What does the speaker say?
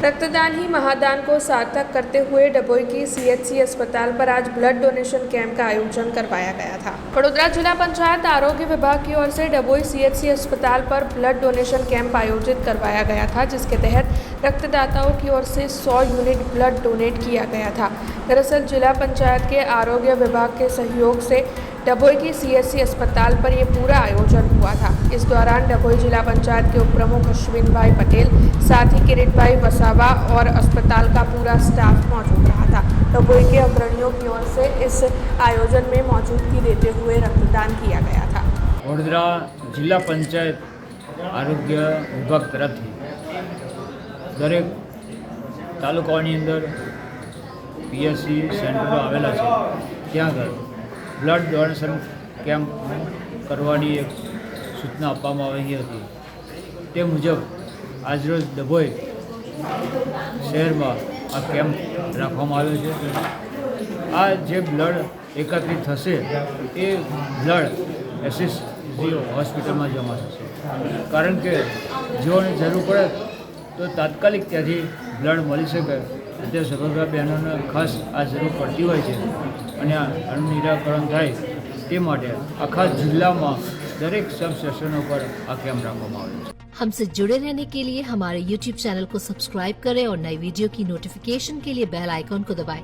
रक्तदान ही महादान को सार्थक करते हुए डभोई की सीएचसी अस्पताल पर आज ब्लड डोनेशन कैंप का आयोजन करवाया गया था। वडोदरा जिला पंचायत आरोग्य विभाग की ओर से डभोई सीएचसी अस्पताल पर ब्लड डोनेशन कैंप आयोजित करवाया गया था, जिसके तहत रक्तदाताओं की ओर से 100 यूनिट ब्लड डोनेट किया गया था। दरअसल जिला पंचायत के आरोग्य विभाग के सहयोग से डभोई की सीएचसी अस्पताल पर यह पूरा आयोजन हुआ था। इस दौरान डभोई जिला पंचायत के उप प्रमुख अश्विन भाई पटेल, साथ ही किरीट भाई वसावा और अस्पताल का पूरा स्टाफ मौजूद रहा था। डभोई के अग्रणियों की ओर से इस आयोजन में मौजूदगी देते हुए रक्तदान किया गया था। वडोदरा जिला पंचायत आरोग्य विभाग तरफथी दरेक तालुकाओनी अंदर पीएचसी सेंटरो आवेला है, त्यां આગળ ब्लड डोनेशन कैम्प करवानी एक सूचना आपवामां आवी हती। ते मुजब आजरोज डभोई शहर में आ कैम्प राखवामां आव्यो छे। आ जे ब्लड एकत्रित थशे ए ब्लड एसएसजी हॉस्पिटल में जमा थशे, कारण के जेओने जरूर पड़े तो तात्कालिक त्याथी ब्लड मळी शके। अत्यारे सगर्भा बहनोने खास आ जरूर पड़ती होय छे અને આનું નિરાકરણ થાય તે માટે આખા જિલ્લામાં દરેક सब સ્ટેશનો પર આ કેમ્પ રાખવામાં આવ્યો છે। हमसे जुड़े रहने के लिए हमारे YouTube चैनल को सब्सक्राइब करें और नई वीडियो की नोटिफिकेशन के लिए बेल आइकॉन को दबाएं।